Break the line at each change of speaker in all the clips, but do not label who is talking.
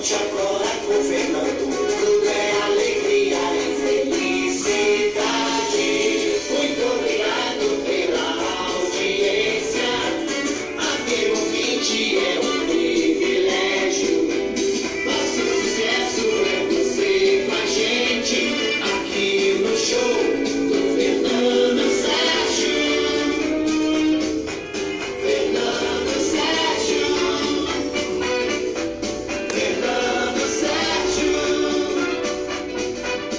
Ponte agora com Fernando. Tudo é alegria e felicidade. Muito obrigado pela audiência. Aqui no 20 é um privilégio. Nosso sucesso é você com a gente. Aqui no show do Fernando Sérgio. Fernando Sérgio. Fernando Sérgio.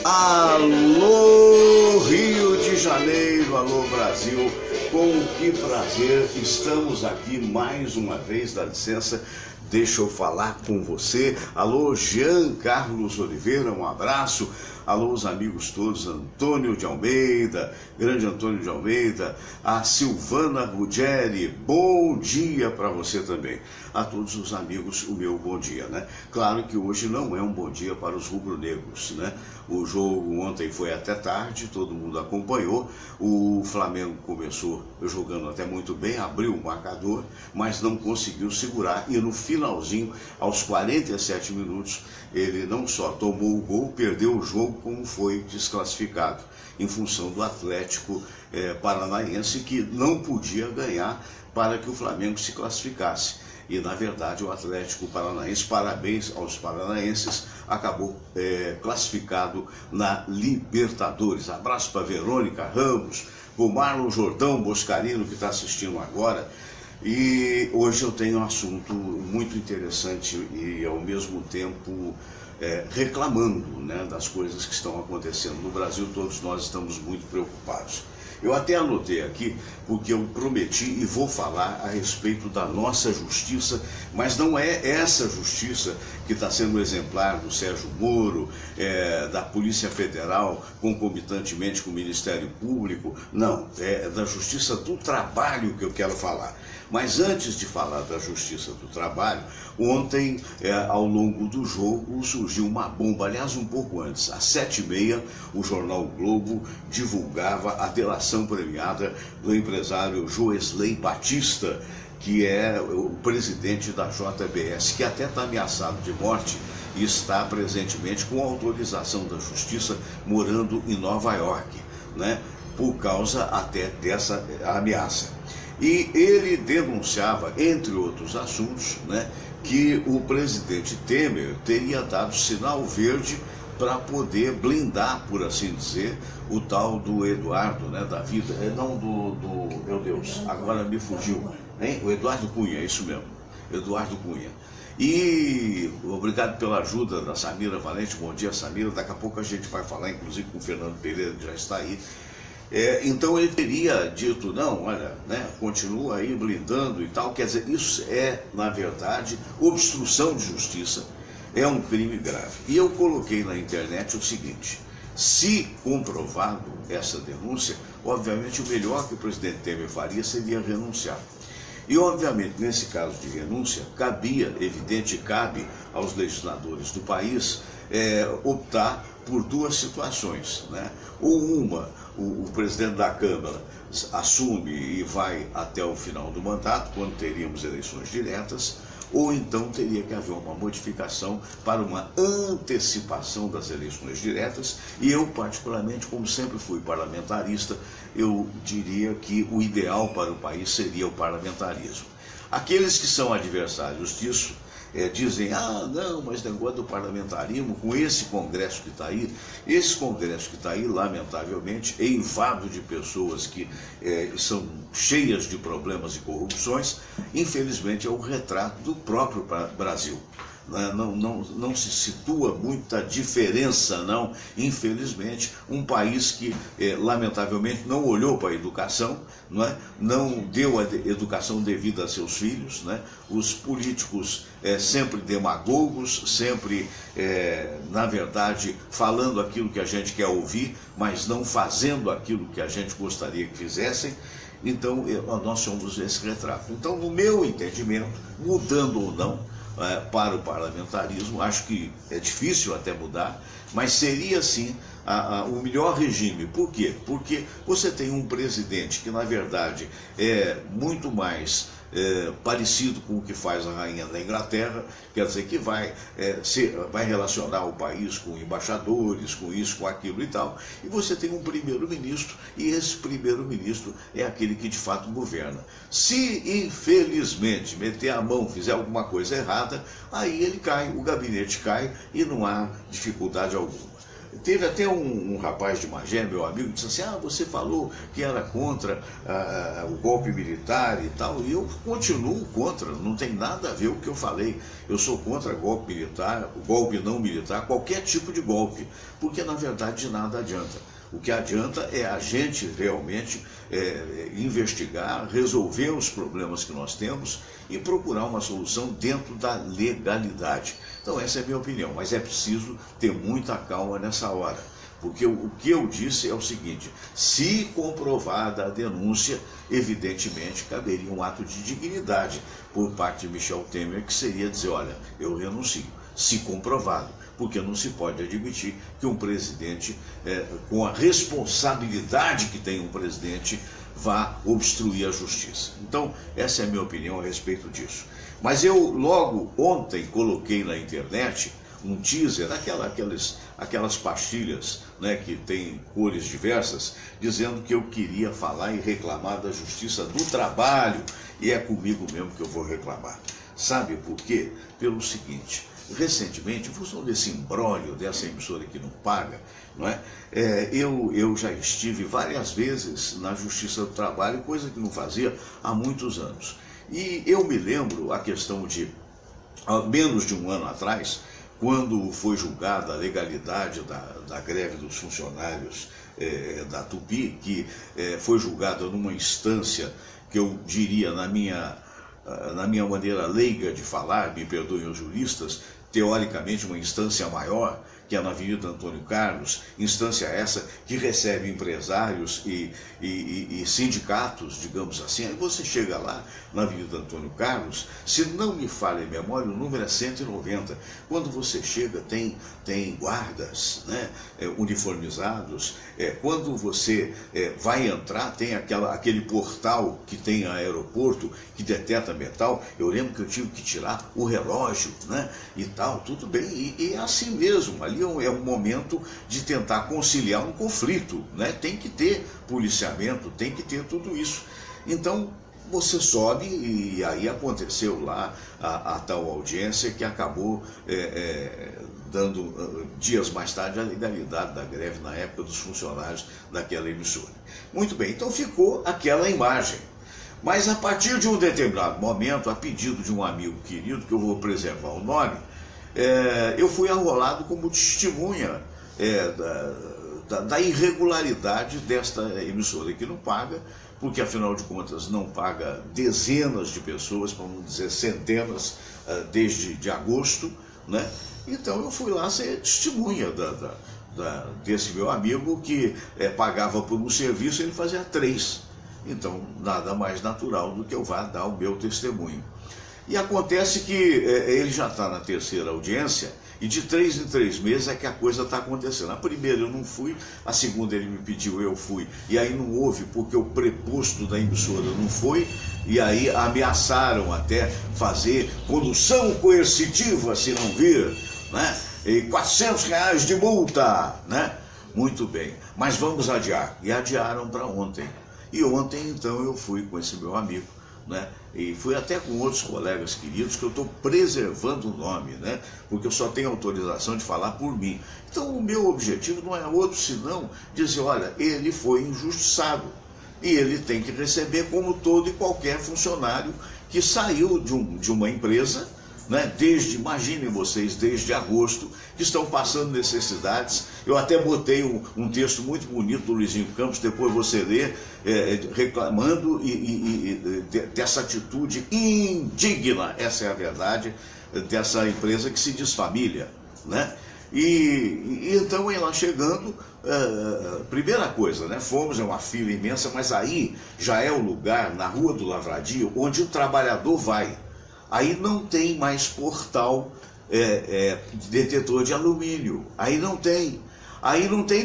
Alô Rio de Janeiro, alô Brasil, com que prazer estamos aqui mais uma vez, dá licença, deixa eu falar com você. Alô Jean Carlos Oliveira, um abraço. Alô os amigos todos, Antônio de Almeida, grande Antônio de Almeida, a Silvana Ruggeri, bom dia para você também. A todos os amigos, o meu bom dia, né? Claro que hoje não é um bom dia para os rubro-negros, né? O jogo ontem foi até tarde, todo mundo acompanhou. O Flamengo começou jogando até muito bem, abriu o marcador, mas não conseguiu segurar. E no finalzinho, aos 47 minutos, ele não só tomou o gol, perdeu o jogo, como foi desclassificado, em função do Atlético Paranaense, que não podia ganhar para que o Flamengo se classificasse. E, na verdade, o Atlético Paranaense, parabéns aos paranaenses, acabou classificado na Libertadores. Abraço para Verônica Ramos, o Marlon Jordão Boscarino, que está assistindo agora. E hoje eu tenho um assunto muito interessante e, ao mesmo tempo, reclamando, né, das coisas que estão acontecendo no Brasil. Todos nós estamos muito preocupados. Eu até anotei aqui, porque eu prometi e vou falar a respeito da nossa justiça, mas não é essa justiça que está sendo exemplar do Sérgio Moro, da Polícia Federal, concomitantemente com o Ministério Público, não, é da justiça do trabalho que eu quero falar. Mas antes de falar da justiça do trabalho, ontem, ao longo do jogo, surgiu uma bomba. Aliás, um pouco antes, às 7h30, o jornal o Globo divulgava a delação premiada do empresário Joesley Batista, que é o presidente da JBS, que até está ameaçado de morte e está presentemente com autorização da justiça morando em Nova York, né, por causa até dessa ameaça. E ele denunciava, entre outros assuntos, né, que o presidente Temer teria dado sinal verde para poder blindar, por assim dizer, o tal do Eduardo, né, da vida, não meu Deus, agora me fugiu, hein? O Eduardo Cunha, é isso mesmo, Eduardo Cunha. E obrigado pela ajuda da Samira Valente, bom dia Samira, daqui a pouco a gente vai falar inclusive com o Fernando Pereira, que já está aí. Então ele teria dito, não, olha, né, continua aí blindando e tal, quer dizer, isso é, na verdade, obstrução de justiça, é um crime grave. E eu coloquei na internet o seguinte, se comprovado essa denúncia, obviamente o melhor que o presidente Temer faria seria renunciar. E, obviamente, nesse caso de renúncia, cabe aos legisladores do país optar por duas situações, né? Ou uma, o presidente da Câmara assume e vai até o final do mandato, quando teríamos eleições diretas, ou então teria que haver uma modificação para uma antecipação das eleições diretas, e eu, particularmente, como sempre fui parlamentarista, eu diria que o ideal para o país seria o parlamentarismo. Aqueles que são adversários disso dizem, não, mas negócio do parlamentarismo, com esse Congresso que está aí, lamentavelmente, é eivado de pessoas que são cheias de problemas e corrupções, infelizmente é o retrato do próprio Brasil. Não se situa muita diferença, não, infelizmente, um país que, lamentavelmente, não olhou para a educação, não deu a educação devida a seus filhos, os políticos sempre demagogos, sempre, na verdade, falando aquilo que a gente quer ouvir, mas não fazendo aquilo que a gente gostaria que fizessem. Então, nós somos esse retrato. Então, no meu entendimento, mudando ou não, para o parlamentarismo, acho que é difícil até mudar, mas seria sim o melhor regime. Por quê? Porque você tem um presidente que, na verdade, é muito mais parecido com o que faz a rainha da Inglaterra, quer dizer que vai relacionar o país com embaixadores, com isso, com aquilo e tal, e você tem um primeiro-ministro, e esse primeiro-ministro é aquele que de fato governa. Se infelizmente meter a mão, fizer alguma coisa errada, aí ele cai, o gabinete cai e não há dificuldade alguma. Teve até um rapaz de Magé, meu amigo, que disse assim, você falou que era contra o golpe militar e tal, e eu continuo contra, não tem nada a ver com o que eu falei. Eu sou contra golpe militar, golpe não militar, qualquer tipo de golpe, porque na verdade de nada adianta. O que adianta é a gente realmente investigar, resolver os problemas que nós temos e procurar uma solução dentro da legalidade. Então essa é a minha opinião, mas é preciso ter muita calma nessa hora. Porque o que eu disse é o seguinte, se comprovada a denúncia, evidentemente caberia um ato de dignidade por parte de Michel Temer, que seria dizer, olha, eu renuncio, se comprovado. Porque não se pode admitir que um presidente, com a responsabilidade que tem um presidente, vá obstruir a justiça. Então, essa é a minha opinião a respeito disso. Mas eu logo ontem coloquei na internet um teaser, aquelas pastilhas, né, que tem cores diversas, dizendo que eu queria falar e reclamar da Justiça do Trabalho, e é comigo mesmo que eu vou reclamar. Sabe por quê? Pelo seguinte, recentemente, em função desse imbróglio dessa emissora que não paga, não é? Eu já estive várias vezes na Justiça do Trabalho, coisa que não fazia há muitos anos. E eu me lembro a questão de, há menos de um ano atrás, quando foi julgada a legalidade da greve dos funcionários da Tupi, que foi julgada numa instância que eu diria, na minha maneira leiga de falar, me perdoem os juristas, teoricamente uma instância maior, que é na Avenida Antônio Carlos, instância essa que recebe empresários e sindicatos, digamos assim. Aí você chega lá na Avenida Antônio Carlos, se não me falha a memória, o número é 190. Quando você chega, tem guardas, né, uniformizados. Quando você vai entrar, tem aquele portal que tem aeroporto, que detecta metal. Eu lembro que eu tive que tirar o relógio, né, e tal, tudo bem. E é assim mesmo, ali é um momento de tentar conciliar um conflito, né? Tem que ter policiamento, tem que ter tudo isso. Então, você sobe e aí aconteceu lá a tal audiência que acabou dando, dias mais tarde, a legalidade da greve na época dos funcionários daquela emissora. Muito bem, então ficou aquela imagem. Mas a partir de um determinado momento, a pedido de um amigo querido, que eu vou preservar o nome, eu fui arrolado como testemunha da irregularidade desta emissora que não paga, porque afinal de contas não paga dezenas de pessoas, para não dizer centenas, desde agosto, né? Então eu fui lá ser testemunha desse meu amigo que pagava por um serviço e ele fazia 3. Então nada mais natural do que eu vá dar o meu testemunho. E acontece que ele já está na terceira audiência, e de 3 em 3 meses é que a coisa está acontecendo. A primeira eu não fui, a segunda ele me pediu, eu fui, e aí não houve porque o preposto da emissora não foi, e aí ameaçaram até fazer condução coercitiva se não vir, né? E R$400 de multa, né? Muito bem, mas vamos adiar. E adiaram para ontem. E ontem então eu fui com esse meu amigo, né? E fui até com outros colegas queridos, que eu estou preservando o nome, né? Porque eu só tenho autorização de falar por mim. Então o meu objetivo não é outro senão dizer, olha, ele foi injustiçado e ele tem que receber como todo e qualquer funcionário que saiu de uma empresa, né? Imaginem vocês, desde agosto, que estão passando necessidades. Eu até botei um texto muito bonito do Luizinho Campos, depois você lê, reclamando dessa atitude indigna, essa é a verdade, dessa empresa que se desfamília, né? E então, lá chegando, primeira coisa, né? Fomos, é uma fila imensa, mas aí já é o lugar, na Rua do Lavradio, onde o trabalhador vai. Aí não tem mais portal detetor de alumínio, aí não tem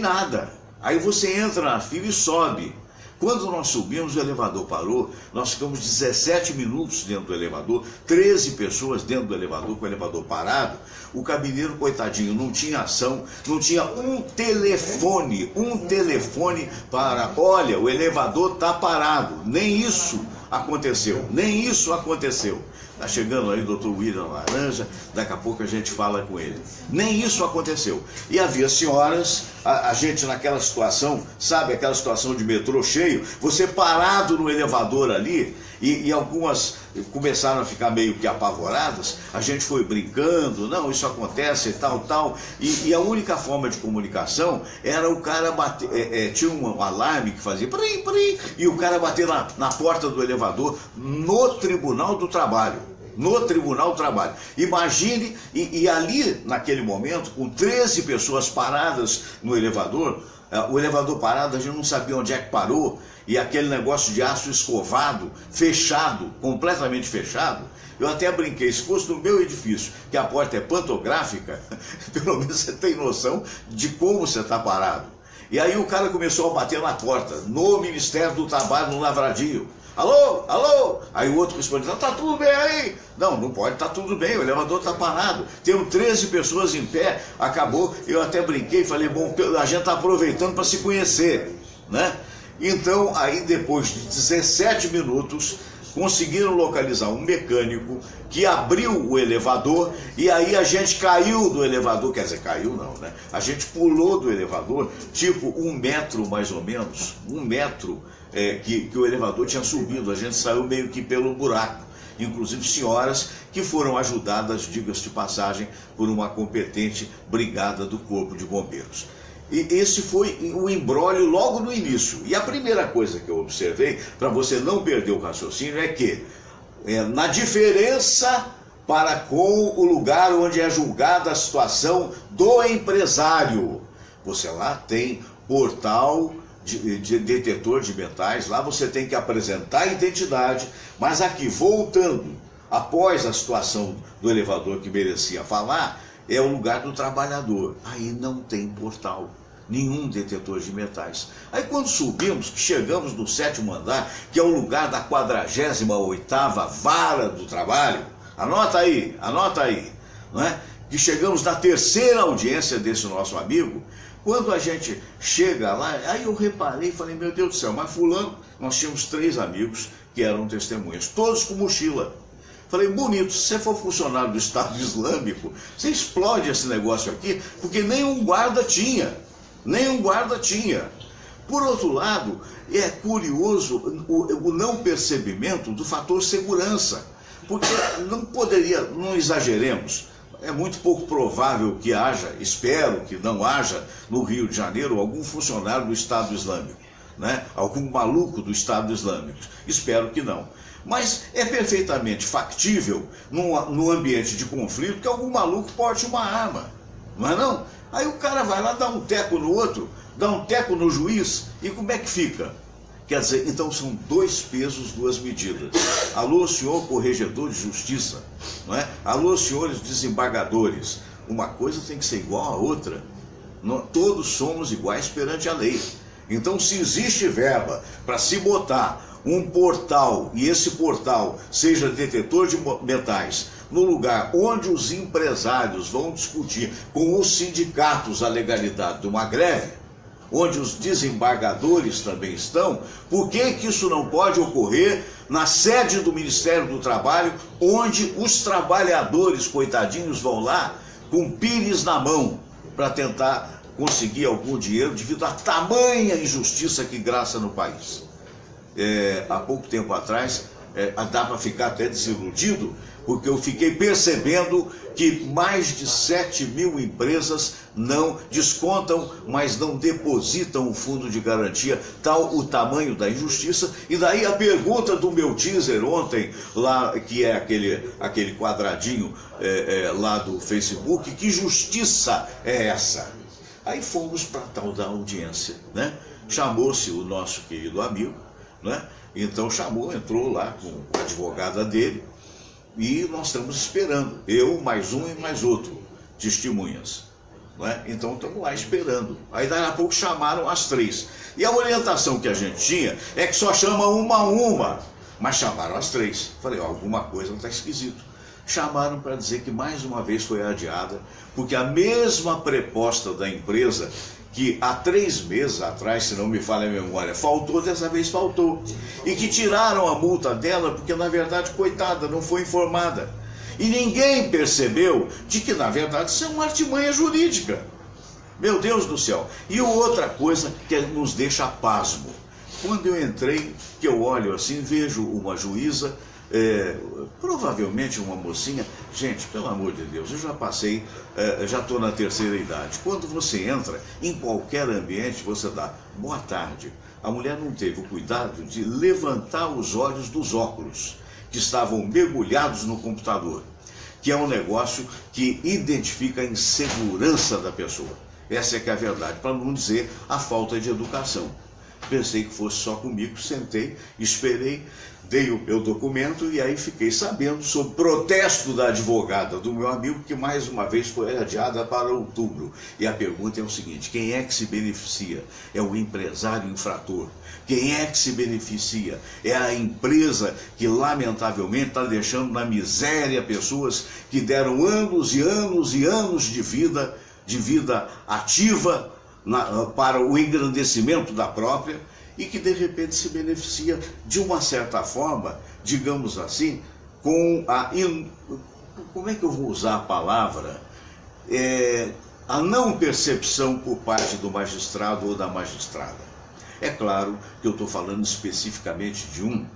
nada. Aí você entra na fila e sobe. Quando nós subimos, o elevador parou, nós ficamos 17 minutos dentro do elevador, 13 pessoas dentro do elevador, com o elevador parado. O cabineiro, coitadinho, não tinha ação, não tinha um telefone para, olha, o elevador está parado. Nem isso aconteceu, nem isso aconteceu. Está chegando aí o Dr. William Laranja, daqui a pouco a gente fala com ele. Nem isso aconteceu. E havia senhoras, a gente naquela situação, sabe, aquela situação de metrô cheio, você parado no elevador ali, e algumas começaram a ficar meio que apavoradas, a gente foi brincando, não, isso acontece e tal, e a única forma de comunicação era o cara bater, tinha um alarme que fazia prim, prim, e o cara bater na porta do elevador no Tribunal do Trabalho. No Tribunal do Trabalho. Imagine, e ali naquele momento, com 13 pessoas paradas no elevador, o elevador parado, a gente não sabia onde é que parou, e aquele negócio de aço escovado, fechado, completamente fechado. Eu até brinquei, se fosse no meu edifício, que a porta é pantográfica, pelo menos você tem noção de como você está parado. E aí o cara começou a bater na porta, no Ministério do Trabalho, no Lavradio. Alô, alô? Aí o outro respondeu, tá tudo bem aí? Não, não pode, tá tudo bem, o elevador tá parado. Tem 13 pessoas em pé, acabou. Eu até brinquei, falei, bom, a gente tá aproveitando para se conhecer, né? Então, aí depois de 17 minutos, conseguiram localizar um mecânico que abriu o elevador, e aí a gente caiu do elevador, quer dizer, caiu não, né? A gente pulou do elevador, tipo 1 metro mais ou menos, 1 metro, que o elevador tinha subido, a gente saiu meio que pelo buraco, inclusive senhoras que foram ajudadas, diga-se de passagem, por uma competente brigada do Corpo de Bombeiros. E esse foi o imbróglio logo no início. E a primeira coisa que eu observei, para você não perder o raciocínio, é que na diferença para com o lugar onde é julgada a situação do empresário, você lá tem portal de detetor de metais, lá você tem que apresentar a identidade, mas aqui, voltando, após a situação do elevador que merecia falar, é o lugar do trabalhador. Aí não tem portal, nenhum detetor de metais. Aí quando subimos, que chegamos no 7º andar, que é o lugar da 48ª vara do trabalho, anota aí, não é? Que chegamos na 3ª audiência desse nosso amigo. Quando a gente chega lá, aí eu reparei e falei, meu Deus do céu, mas fulano, nós tínhamos 3 amigos que eram testemunhas, todos com mochila. Falei, bonito, se você for funcionário do Estado Islâmico, você explode esse negócio aqui, porque nenhum guarda tinha. Por outro lado, é curioso o não percebimento do fator segurança, porque não exageremos, é muito pouco provável que haja, espero que não haja no Rio de Janeiro algum funcionário do Estado Islâmico, né? Algum maluco do Estado Islâmico, espero que não. Mas é perfeitamente factível, num ambiente de conflito, que algum maluco porte uma arma, não é não? Aí o cara vai lá, dá um teco no outro, dá um teco no juiz, e como é que fica? Quer dizer, então são 2 pesos, 2 medidas. Alô, senhor corregedor de justiça, não é? Alô, senhores desembargadores. Uma coisa tem que ser igual à outra. Todos somos iguais perante a lei. Então, se existe verba para se botar um portal, e esse portal seja detetor de metais, no lugar onde os empresários vão discutir com os sindicatos a legalidade de uma greve, onde os desembargadores também estão, por que isso não pode ocorrer na sede do Ministério do Trabalho, onde os trabalhadores, coitadinhos, vão lá com pires na mão para tentar conseguir algum dinheiro devido à tamanha injustiça que graça no país? Há pouco tempo atrás, dá para ficar até desiludido, porque eu fiquei percebendo que mais de 7.000 empresas não descontam, mas não depositam o fundo de garantia, tal o tamanho da injustiça. E daí a pergunta do meu teaser ontem, lá, que é aquele quadradinho lá do Facebook, que justiça é essa? Aí fomos para tal da audiência, né? Chamou-se o nosso querido amigo, né? Então entrou lá com a advogada dele, e nós estamos esperando, eu, mais um e mais outro, testemunhas. não é? Então estamos lá esperando. Aí daqui a pouco chamaram as 3. E a orientação que a gente tinha é que só chama uma a uma. Mas chamaram as 3. Falei, ó, alguma coisa está esquisito. Chamaram para dizer que mais uma vez foi adiada, porque a mesma proposta da empresa, que há 3 meses atrás, se não me falha a memória, faltou, dessa vez faltou. E que tiraram a multa dela, porque na verdade, coitada, não foi informada. E ninguém percebeu de que na verdade isso é uma artimanha jurídica. Meu Deus do céu. E outra coisa que nos deixa pasmo. Quando eu entrei, que eu olho assim, vejo uma juíza, provavelmente uma mocinha. Gente, pelo amor de Deus, eu já passei, já estou na terceira idade. Quando você entra em qualquer ambiente, você dá boa tarde. A mulher não teve o cuidado de levantar os olhos dos óculos, que estavam mergulhados no computador, que é um negócio que identifica a insegurança da pessoa. Essa é que é a verdade, para não dizer a falta de educação. Pensei que fosse só comigo, sentei, esperei, dei o meu documento e aí fiquei sabendo sobre o protesto da advogada do meu amigo, que mais uma vez foi adiada para outubro. E a pergunta é o seguinte: quem é que se beneficia? É o empresário infrator. Quem é que se beneficia? É a empresa que lamentavelmente está deixando na miséria pessoas que deram anos e anos e anos de vida ativa para o engrandecimento da própria, e que de repente se beneficia de uma certa forma, digamos assim, com como é que eu vou usar a palavra? A não percepção por parte do magistrado ou da magistrada. É claro que eu estou falando especificamente de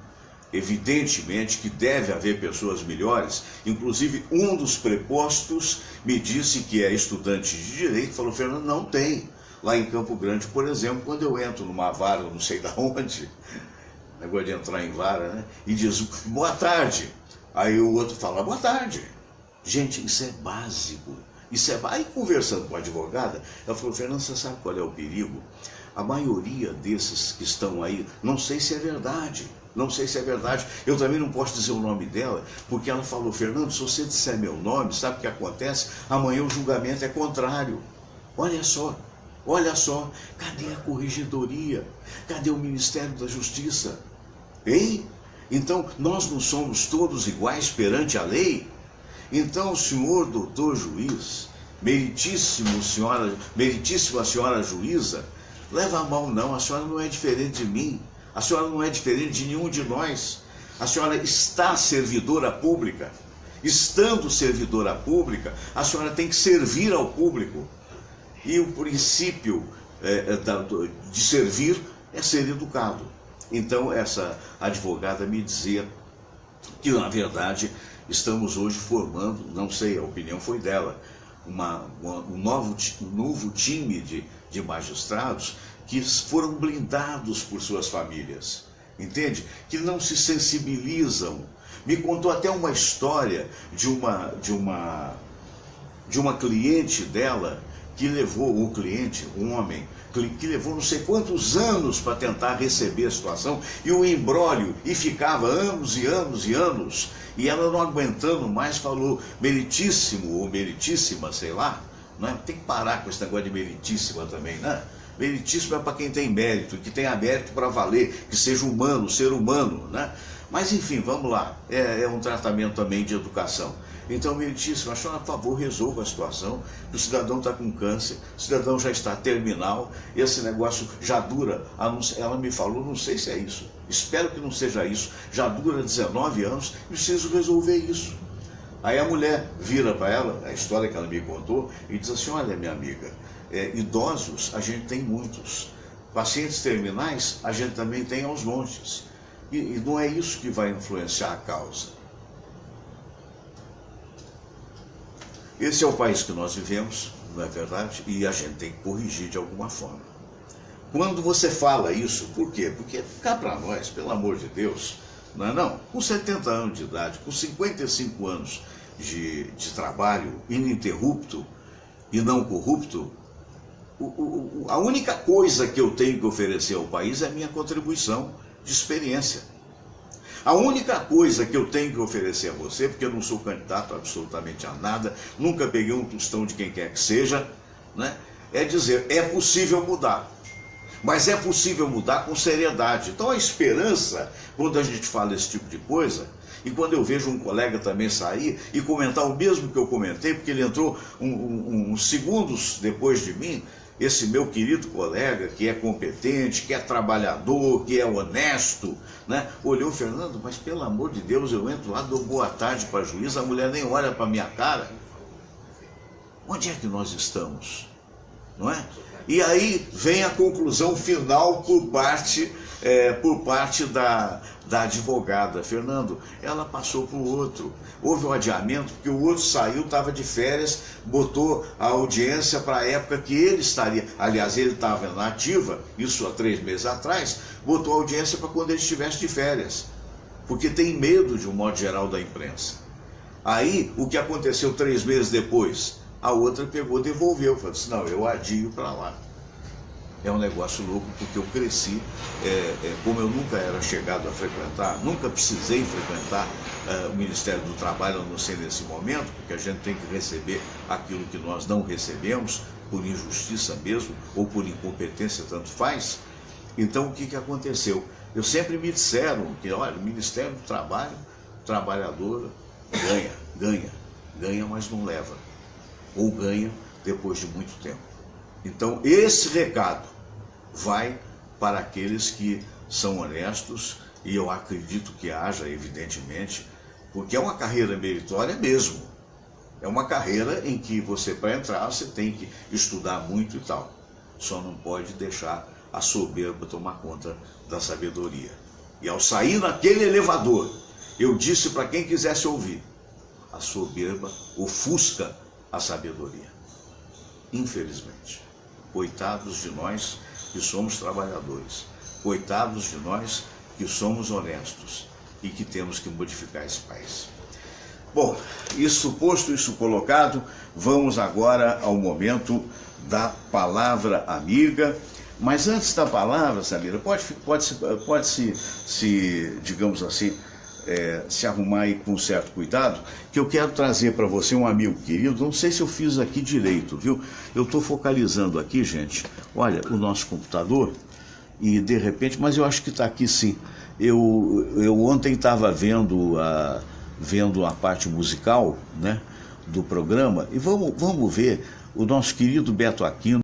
evidentemente que deve haver pessoas melhores. Inclusive um dos prepostos me disse que é estudante de direito, falou: Fernando, não tem. Lá em Campo Grande, por exemplo, quando eu entro numa vara, não sei de onde, negócio de entrar em vara, né? E diz, boa tarde. Aí o outro fala, boa tarde. Gente, isso é básico. Aí conversando com a advogada, ela falou, Fernando, você sabe qual é o perigo? A maioria desses que estão aí, não sei se é verdade. Não sei se é verdade. Eu também não posso dizer o nome dela, porque ela falou, Fernando, se você disser meu nome, sabe o que acontece? Amanhã o julgamento é contrário. Olha só, cadê a corregedoria? Cadê o Ministério da Justiça? Hein? Então, nós não somos todos iguais perante a lei? Então, senhor doutor juiz, meritíssima senhora juíza, leva a mão não, a senhora não é diferente de mim, a senhora não é diferente de nenhum de nós, a senhora está servidora pública. Estando servidora pública, a senhora tem que servir ao público. E o princípio de servir é ser educado. Então essa advogada me dizia que na verdade estamos hoje formando, não sei, a opinião foi dela, um novo time de magistrados que foram blindados por suas famílias, entende? Que não se sensibilizam. Me contou até uma história de uma cliente dela, que levou um homem, que levou não sei quantos anos para tentar receber a situação, e o imbróglio, e ficava anos e anos e anos, e ela não aguentando mais, falou, meritíssimo ou meritíssima, sei lá, né? Tem que parar com esse negócio de meritíssima também, né? Meritíssimo é para quem tem mérito, que tenha mérito para valer, que seja humano, ser humano, né? Mas enfim, vamos lá, é um tratamento também de educação. Então, meritíssimo, a senhora, por favor, resolva a situação, que o cidadão está com câncer, o cidadão já está terminal, esse negócio já dura, ela me falou, não sei se é isso, espero que não seja isso, já dura 19 anos, preciso resolver isso. Aí a mulher vira para ela, a história que ela me contou, e diz assim, olha, minha amiga, idosos a gente tem muitos, pacientes terminais a gente também tem aos montes, e não é isso que vai influenciar a causa. Esse é o país que nós vivemos, não é verdade? E a gente tem que corrigir de alguma forma. Quando você fala isso, por quê? Porque cá para nós, pelo amor de Deus, não é não? Com 70 anos de idade, com 55 anos de trabalho ininterrupto e não corrupto, a única coisa que eu tenho que oferecer ao país é a minha contribuição de experiência. A única coisa que eu tenho que oferecer a você, porque eu não sou candidato absolutamente a nada, nunca peguei um tostão de quem quer que seja, né? É dizer, é possível mudar. Mas é possível mudar com seriedade. Então a esperança, quando a gente fala esse tipo de coisa, e quando eu vejo um colega também sair e comentar o mesmo que eu comentei, porque ele entrou uns segundos depois de mim, esse meu querido colega, que é competente, que é trabalhador, que é honesto, né? Olhou, Fernando, mas pelo amor de Deus, eu entro lá, dou boa tarde para a juíza, a mulher nem olha para a minha cara. Onde é que nós estamos? Não é? E aí vem a conclusão final por parte da advogada. Fernando, ela passou para o outro. Houve um adiamento, porque o outro saiu, estava de férias, botou a audiência para a época que ele estaria. Aliás, ele estava na ativa, isso há 3 meses atrás, botou a audiência para quando ele estivesse de férias. Porque tem medo, de um modo geral, da imprensa. Aí, o que aconteceu 3 meses depois? A outra pegou, devolveu, falou assim, não, eu adio para lá. É um negócio louco, porque eu cresci, como eu nunca era chegado a frequentar, nunca precisei frequentar o Ministério do Trabalho, a não ser nesse momento, porque a gente tem que receber aquilo que nós não recebemos, por injustiça mesmo, ou por incompetência, tanto faz. Então, o que aconteceu? Eu sempre me disseram que, olha, o Ministério do Trabalho, trabalhador ganha, mas não leva. Ou ganha depois de muito tempo. Então, esse recado vai para aqueles que são honestos, e eu acredito que haja, evidentemente, porque é uma carreira meritória mesmo. É uma carreira em que você, para entrar, você tem que estudar muito e tal. Só não pode deixar a soberba tomar conta da sabedoria. E ao sair naquele elevador, eu disse para quem quisesse ouvir, a soberba ofusca a sabedoria. Infelizmente. Coitados de nós que somos trabalhadores. Coitados de nós que somos honestos e que temos que modificar esse país. Bom, isso posto, isso colocado, vamos agora ao momento da palavra amiga. Mas antes da palavra, Samira, pode se digamos assim, se arrumar aí com certo cuidado, que eu quero trazer para você um amigo querido. Não sei se eu fiz aqui direito, viu? Eu estou focalizando aqui, gente, olha, o nosso computador, e de repente, mas eu acho que está aqui sim. Eu ontem estava vendo a parte musical, né, do programa, e vamos ver o nosso querido Beto Aquino.